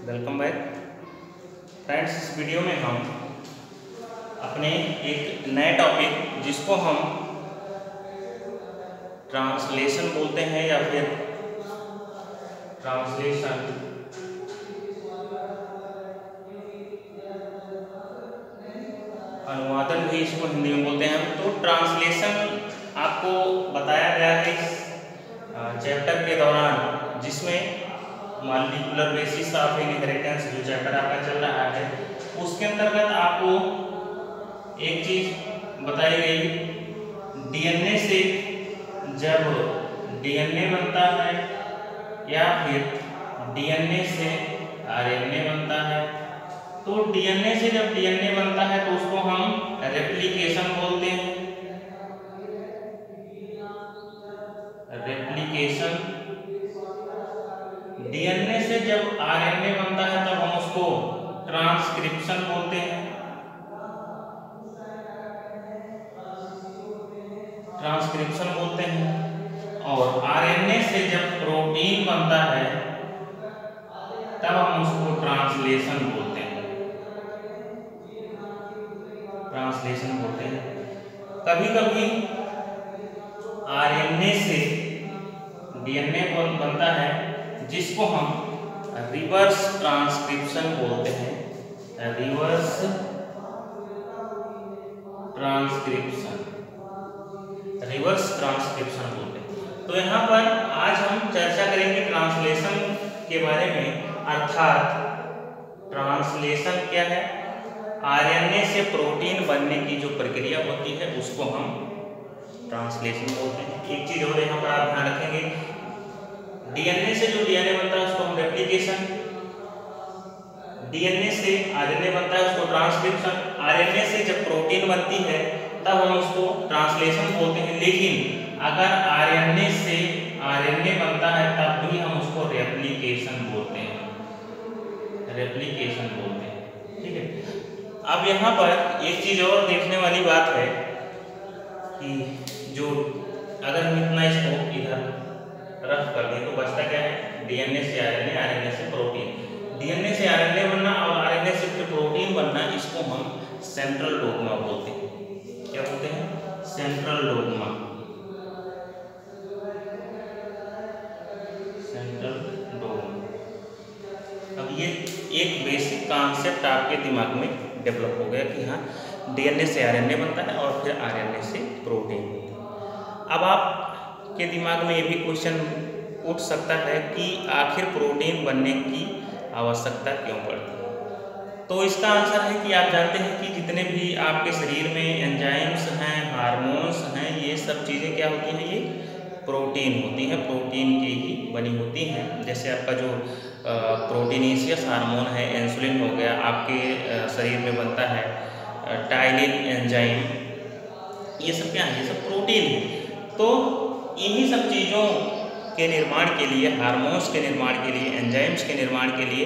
Welcome back friends. इस video में हम अपने एक नए टॉपिक जिसको हम ट्रांसलेशन बोलते हैं या फिर ट्रांसलेशन अनुवादन भी इसको हिंदी में बोलते हैं। तो ट्रांसलेशन आपको बताया गया है इस चैप्टर के दौरान, जिसमें मल्टीकुलर बेसिस ऑफ इनहेरिटेंस जो चैप्टर आपका चल रहा है उसके अंतर्गत आपको एक चीज बताई गई, डीएनए से जब डीएनए बनता है या फिर डीएनए से आरएनए बनता है, तो डीएनए से जब डीएनए बनता है तो उसको हम रेप्लिकेशन बोलते हैं। रेप्लिकेशन। डीएनए से जब आरएनए बनता है तब हम उसको ट्रांसक्रिप्शन बोलते हैं। ट्रांसक्रिप्शन बोलते हैं। और आरएनए से जब प्रोटीन बनता है तब हम उसको ट्रांसलेशन बोलते हैं। ट्रांसलेशन बोलते हैं। कभी कभी आरएनए से डीएनए बनता है जिसको हम रिवर्स ट्रांसक्रिप्शन बोलते हैं। रिवर्स ट्रांसक्रिप्शन, रिवर्स ट्रांसक्रिप्शन बोलते हैं। तो यहाँ पर आज हम चर्चा करेंगे ट्रांसलेशन के बारे में, अर्थात ट्रांसलेशन क्या है, आरएनए से प्रोटीन बनने की जो प्रक्रिया होती है उसको हम ट्रांसलेशन बोलते हैं। एक चीज और यहाँ पर आप ध्यान रखेंगे, डीएनए से जो डीएनए बनता है उसको हम रेप्लिकेशन, डीएनए से आरएनए बनता है उसको ट्रांसक्रिप्शन, आरएनए से जब प्रोटीन बनती है तब हम उसको ट्रांसलेशन बोलते हैं। लेकिन अगर आरएनए से आरएनए बनता है तब भी हम उसको रेप्लिकेशन बोलते हैं। रेप्लिकेशन बोलते हैं, ठीक है। अब यहाँ पर एक चीज और देखने वाली बात है कि जो अगर हम इतना इसको इधर रफ कर दें तो बचता क्या है, डीएनए से आरएनए, आरएनए से प्रोटीन। डीएनए से आरएनए बनना और आरएनए से फिर प्रोटीन बनना, इसको हम सेंट्रल डोग्मा बोलते हैं। क्या बोलते हैं? Central dogma. Central dogma. अब ये एक बेसिक कॉन्सेप्ट आपके दिमाग में डेवलप हो गया कि हाँ, डीएनए से आरएनए बनता है और फिर आरएनए से प्रोटीन बनता है। अब आप के दिमाग में ये भी क्वेश्चन उठ सकता है कि आखिर प्रोटीन बनने की आवश्यकता क्यों पड़ती है? तो इसका आंसर है कि आप जानते हैं कि जितने भी आपके शरीर में एंजाइम्स हैं, हार्मोन्स हैं, ये सब चीज़ें क्या होती हैं, ये प्रोटीन होती हैं, प्रोटीन की ही बनी होती हैं। जैसे आपका जो प्रोटीनेशियस हार्मोन है, इंसुलिन हो गया, आपके शरीर में बनता है टाइलिन एंजाइम, ये सब क्या है, ये सब प्रोटीन है। तो इन्हीं सब चीज़ों के निर्माण के लिए, हार्मोन्स के निर्माण के लिए, एंजाइम्स के निर्माण के लिए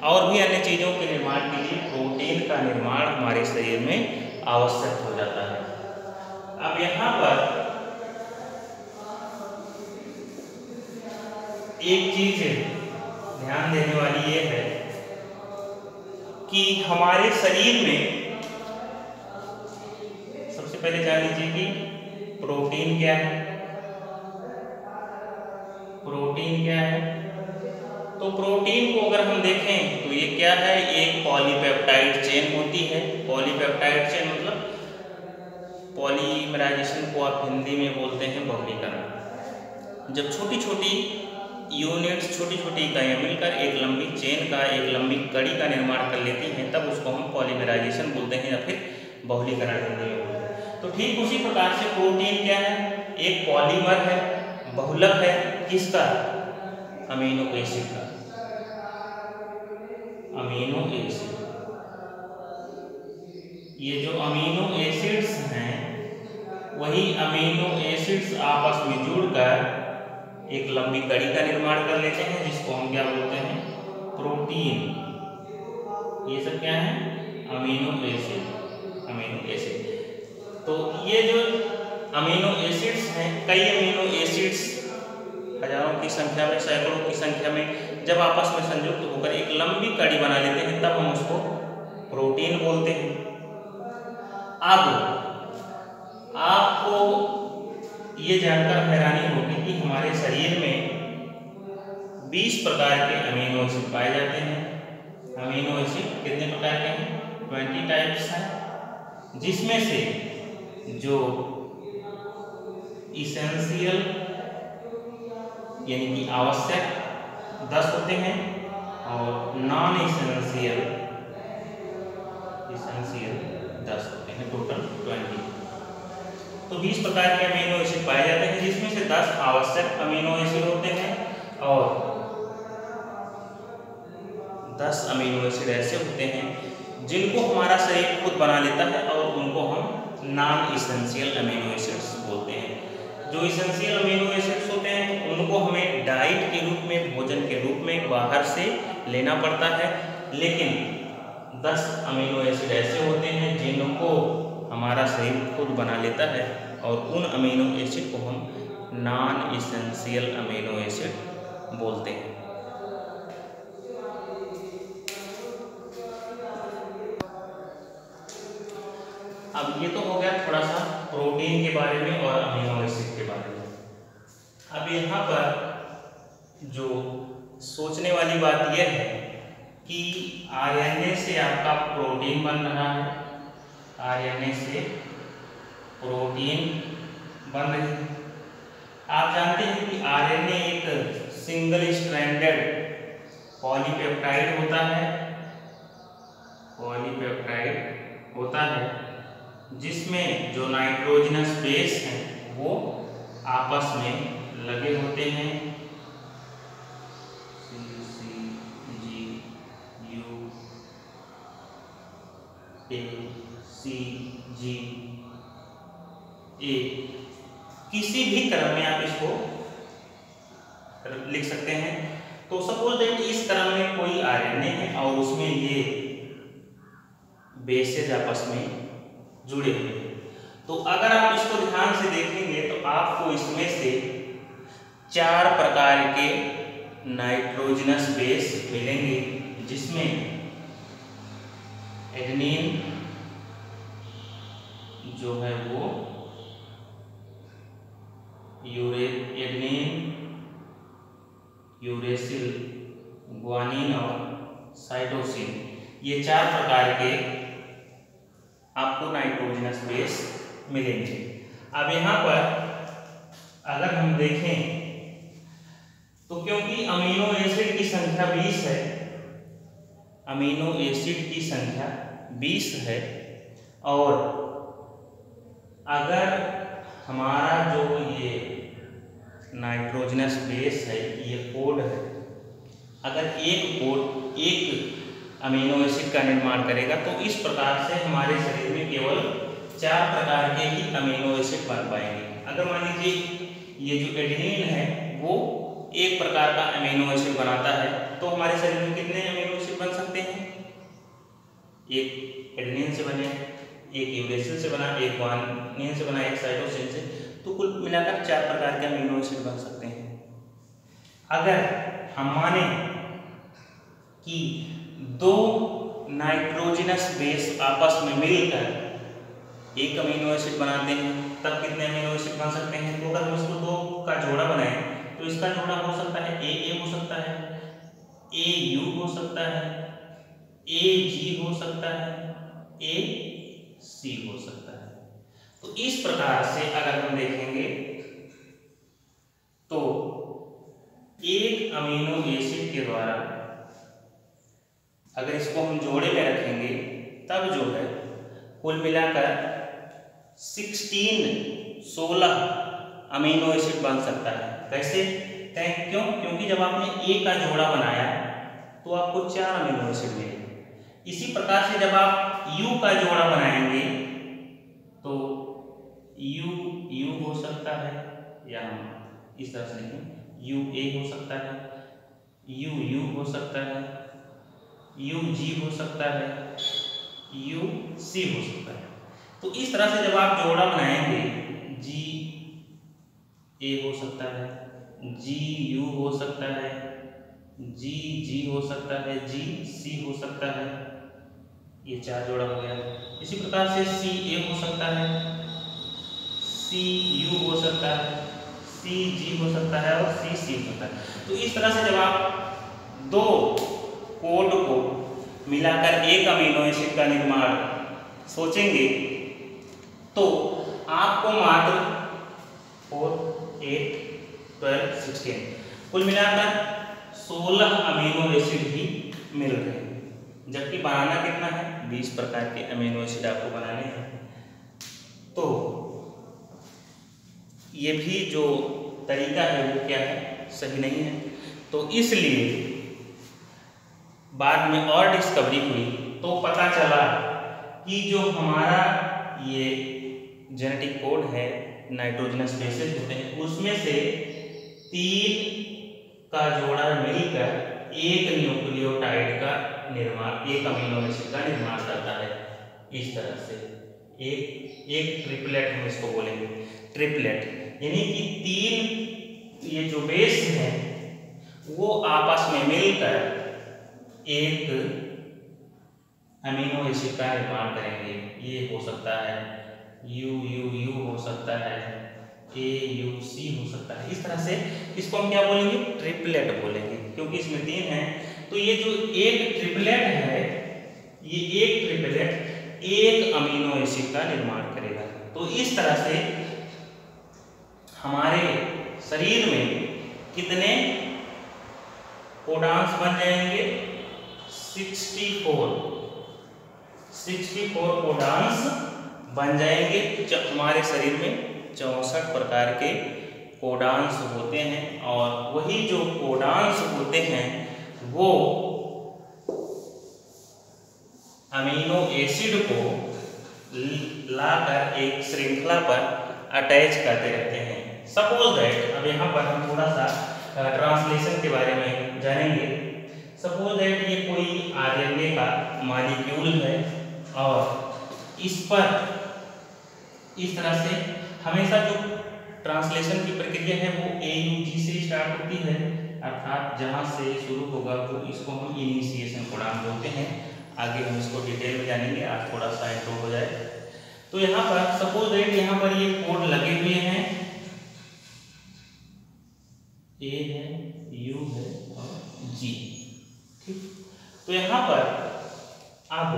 और भी अन्य चीज़ों के निर्माण के लिए प्रोटीन का निर्माण हमारे शरीर में आवश्यक हो जाता है। अब यहाँ पर एक चीज ध्यान देने वाली ये है कि हमारे शरीर में सबसे पहले जान लीजिए कि प्रोटीन क्या है। प्रोटीन क्या है? तो प्रोटीन को अगर हम देखें तो ये क्या है, एक पॉलीपेप्टाइड चेन होती है। पॉलीपेप्टाइड चेन मतलब पॉलीमराइजेशन को आप हिंदी में बोलते हैं बहुलीकरण। जब छोटी छोटी यूनिट्स, छोटी छोटी इकाइयाँ मिलकर एक लंबी चेन का, एक लंबी कड़ी का निर्माण कर लेती हैं, तब उसको हम पॉलीमराइजेशन बोलते हैं या फिर बहुलीकरण हिंदी में बोलते हैं। तो ठीक उसी प्रकार से प्रोटीन क्या है, एक पॉलीमर है, बहुलक है, किसका? अमीनो एसिड का। अमीनो एसिड, ये जो अमीनो एसिड्स हैं वही अमीनो एसिड्स आपस में जुड़कर एक लंबी कड़ी का निर्माण कर लेते हैं, जिसको हम क्या बोलते हैं, प्रोटीन। ये सब क्या है? Amino acid. Amino acid. तो ये जो अमीनो एसिड्स हैं, कई अमीनो एसिड्स हजारों की संख्या में, सैकड़ों की संख्या में जब आपस में संयुक्त होकर एक लंबी कड़ी बना लेते हैं तब हम उसको प्रोटीन बोलते हैं। अब आपको ये जानकर हैरानी होगी कि हमारे शरीर में 20 प्रकार के अमीनो एसिड पाए जाते हैं। अमीनो एसिड कितने प्रकार के हैं? 20 टाइप्स हैं, जिसमें से जो इसेंशियल यानी कि आवश्यक 10 होते हैं और नॉन इसेंशियल 10 होते हैं, टोटल 20। तो 20 प्रकार के अमीनो एसिड पाए जाते हैं, जिसमें से 10 आवश्यक अमीनो एसिड होते हैं और 10 अमीनो एसिड ऐसे होते हैं जिनको हमारा शरीर खुद बना लेता है और उनको हम नॉन इसेंशियल अमीनो एसिड्स बोलते हैं। जो इसेंशियल अमीनो एसिड्स होते हैं उनको हमें डाइट के रूप में, भोजन के रूप में बाहर से लेना पड़ता है, लेकिन 10 अमीनो एसिड ऐसे होते हैं जिनको हमारा शरीर खुद बना लेता है और उन अमीनो एसिड को हम नॉन इसेंशियल अमीनो एसिड बोलते हैं। अब ये तो हो गया थोड़ा सा प्रोटीन के बारे में और अमीनो एसिड के बारे में। अब यहाँ पर जो सोचने वाली बात यह है कि आरएनए से आपका प्रोटीन बन रहा है, आरएनए से प्रोटीन बन रही है। आप जानते हैं कि आरएनए एक सिंगल स्ट्रैंडेड पॉलीपेप्टाइड होता है, पॉलीपेप्टाइड होता है जिसमें जो नाइट्रोजनस बेस हैं वो आपस में लगे होते हैं, CCGA किसी भी क्रम में आप इसको लिख सकते हैं। तो सपोज दैट इस क्रम में कोई आरएनए है और उसमें ये बेसेज आपस में जुड़े हुए हैं, तो अगर आप इसको ध्यान से देखेंगे तो आपको इसमें से 4 प्रकार के नाइट्रोजनस बेस मिलेंगे, जिसमें एडेनिन जो है वो एडेनिन, यूरेसिल, ग्वानिन और साइटोसिन, ये 4 प्रकार के आपको नाइट्रोजनस बेस मिलेंगे। अब यहाँ पर अगर हम देखें तो क्योंकि अमीनो एसिड की संख्या 20 है, अमीनो एसिड की संख्या 20 है और अगर हमारा जो ये नाइट्रोजनस बेस है ये कोड है, अगर एक कोड एक अमीनो एसिड का निर्माण करेगा तो इस प्रकार से हमारे शरीर में केवल 4 प्रकार के ही अमीनो एसिड बन पाएंगे। अगर मान लीजिए ये जो एडेनिन है वो एक प्रकार का अमीनो एसिड बनाता है तो हमारे शरीर में कितने अमीनो एसिड बन सकते हैं? एक एडेनिन से बने, एक यूरेसिल से बना, एक ग्वानिन से बना, एक साइटोसिन से, तो कुल मिलाकर 4 प्रकार के अमीनो एसिड बन सकते हैं। अगर हम माने कि 2 नाइट्रोजनस बेस आपस में मिलकर एक अमीनो एसिड बनाते हैं तब कितने अमीनो एसिड बन सकते हैं? तो अगर हम इसको 2 का जोड़ा बनाएं तो इसका जोड़ा हो सकता है AA हो सकता है, AU हो सकता है, AG हो सकता है, AC हो सकता है। तो इस प्रकार से अगर हम देखेंगे तो एक अमीनो एसिड के द्वारा अगर इसको हम जोड़े में रखेंगे तब जो है कुल मिलाकर 16 अमीनो एसिड बन सकता है। कैसे? क्यों? क्योंकि जब आपने A का जोड़ा बनाया तो आपको 4 अमीनो एसिड मिले। इसी प्रकार से जब आप U का जोड़ा बनाएंगे तो U हो सकता है, या हम इस तरह से लिखें UA हो सकता है, UU हो सकता है, UG हो सकता है, UC हो सकता है। तो इस तरह से जब आप जोड़ा बनाएंगे GA हो सकता है, जी यू हो सकता है, जी जी हो सकता है, जी सी हो सकता है, ये 4 जोड़ा हो गया। इसी प्रकार से सी ए हो सकता है, सी यू हो सकता है, सी जी हो सकता है और सी सी हो सकता है। तो इस तरह से जब आप दो कोड को मिलाकर एक अमीनो एसिड का निर्माण सोचेंगे तो आपको मात्र 4, 8, 12, 16 कुल मिलाकर 16 अमीनो एसिड ही मिल रहे हैं, जबकि बनाना कितना है, 20 प्रकार के अमीनो एसिड आपको बनाने हैं। तो ये भी जो तरीका है वो क्या है, सही नहीं है। तो इसलिए बाद में और डिस्कवरी हुई तो पता चला कि जो हमारा ये जेनेटिक कोड है, नाइट्रोजनस बेसेस होते हैं, उसमें से 3 का जोड़ा मिलकर एक न्यूक्लियोटाइड का निर्माण, एक अमीनो एसिड का निर्माण करता है। इस तरह से एक ट्रिपलेट हम इसको बोलेंगे, ट्रिपलेट, यानी कि 3 ये जो बेस है वो आपस में मिलकर एक अमीनो एसिड का निर्माण करेंगे। ये हो सकता है यू यू यू हो सकता है, ए यू सी हो सकता है। इस तरह से इसको हम क्या बोलेंगे, ट्रिपलेट बोलेंगे, क्योंकि इसमें 3 है। तो ये जो एक ट्रिपलेट है, ये एक ट्रिपलेट एक अमीनो एसिड का निर्माण करेगा। तो इस तरह से हमारे शरीर में कितने कोडान्स बन जाएंगे, 64 कोडान्स बन जाएंगे। जब हमारे शरीर में 64 प्रकार के कोडान्स होते हैं, और वही जो कोडान्स होते हैं वो अमीनो एसिड को लाकर एक श्रृंखला पर अटैच करते रहते हैं। सपोज दैट, अब यहाँ पर हम थोड़ा सा ट्रांसलेशन के बारे में जानेंगे। सपोज दैट ये कोई आरएनए का मॉलिक्यूल है और इस पर इस तरह से हमेशा जो ट्रांसलेशन की प्रक्रिया है वो AUG से स्टार्ट होती है, अर्थात जहाँ से शुरू होगा तो इसको हम इनिशिएशन कोडान बोलते हैं। आगे हम इसको डिटेल में जानेंगे, आज थोड़ा सा इंट्रो हो जाए। तो यहाँ पर सपोज दैट यहाँ पर ये कोड लगे हुए हैं, ए है, यू है और जी, ठीक। तो यहाँ पर अब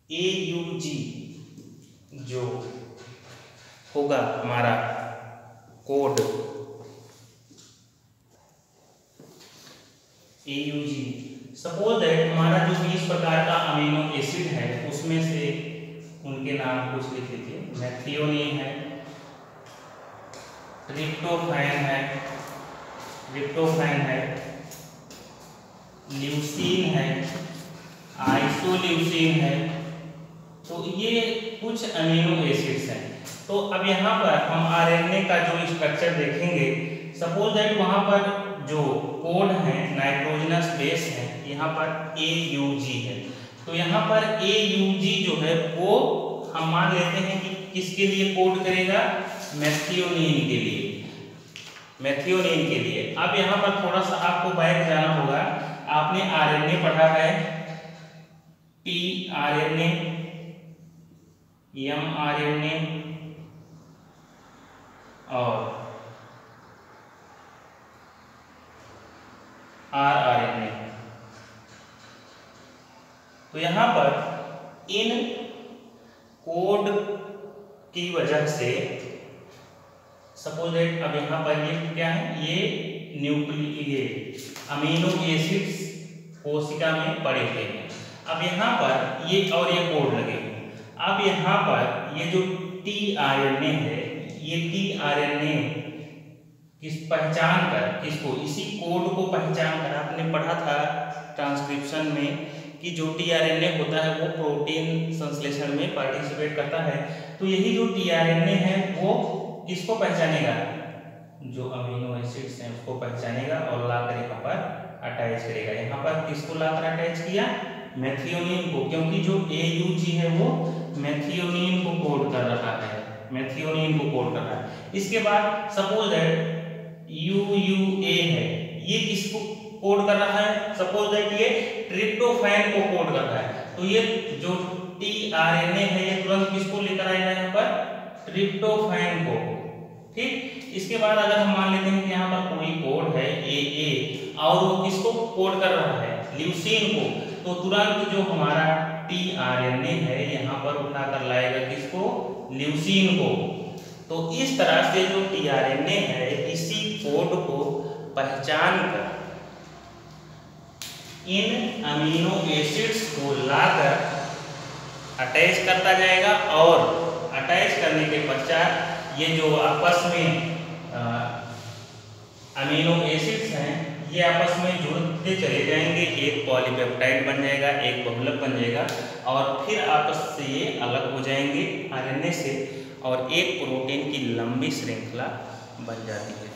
AUG जो होगा हमारा कोड, AUG, सपोज दैट हमारा जो 20 प्रकार का अमीनो एसिड है उसमें से उनके नाम कुछ लिख लीजिए। मेथियोनिन है, ट्रिप्टोफैन है, ल्यूसीन है, आइसोल्यूसीन है। तो ये कुछ अमीनो एसिड्स हैं। तो अब यहाँ पर हम आरएनए का जो स्ट्रक्चर देखेंगे, सपोज दैट वहाँ पर जो कोड है नाइट्रोजनस बेस है, यहाँ पर AUG है। तो यहाँ पर AUG जो है वो हम मान लेते हैं कि किसके लिए कोड करेगा, मेथियोनिन के लिए। अब यहाँ पर थोड़ा सा आपको बैक जाना होगा। आपने आरएनए पढ़ा है, tRNA, mRNA और rRNA। तो यहाँ पर इन कोड की वजह से सपोज दैट अब यहाँ पर ये क्या है, ये अमीनो एसिड्स कोशिका में पड़े हुए हैं। अब यहाँ पर ये और ये कोड लगे हुए हैं। अब यहाँ पर ये जो tRNA है, ये tRNA पहचान कर किसको, इसी कोड को पहचान कर, आपने पढ़ा था ट्रांसक्रिप्शन में कि जो tRNA होता है वो प्रोटीन संश्लेषण में पार्टिसिपेट करता है। तो यही जो tRNA है वो किसको पहचानेगा, जो अमीनो एसिड्स हैं उसको पहचानेगा और लाकर यहाँ पर अटैच करेगा। यहाँ पर किसको लाकर अटैच किया, मेथियोनिन को, क्योंकि जो AUG है वो मेथियोनिन को कोड कर रहा है। मेथियोनिन को कोड कर रहा है। इसके बाद सपोज दैट UUA है, ये किसको कोड कर रहा है? सपोज दैट ये ट्रिप्टोफैन को कोड कर रहा है, तो ये जो tRNA है ये तुरंत किसको लेकर आएगा यहाँ पर? ट्रिप्टोफैन को। ठीक, इसके बाद अगर हम मान लेते हैं कि यहाँ पर कोई कोड है AA और वो किसको कोड कर रहा है? ल्यूसीन को, तो तुरंत जो हमारा tRNA है यहाँ पर उठाकर लाएगा किसको? ल्यूसीन को। तो इस तरह से जो tRNA है इसी कोड को पहचान कर इन अमीनो एसिड्स को लाकर अटैच करता जाएगा और अटैच करने के पश्चात ये जो आपस में अमीनो एसिड्स हैं ये आपस में जुड़ते चले जाएंगे, एक पॉलीपेप्टाइड बन जाएगा, एक बहुलक बन जाएगा और फिर आपस से ये अलग हो जाएंगे आरएनए से और एक प्रोटीन की लंबी श्रृंखला बन जाती है।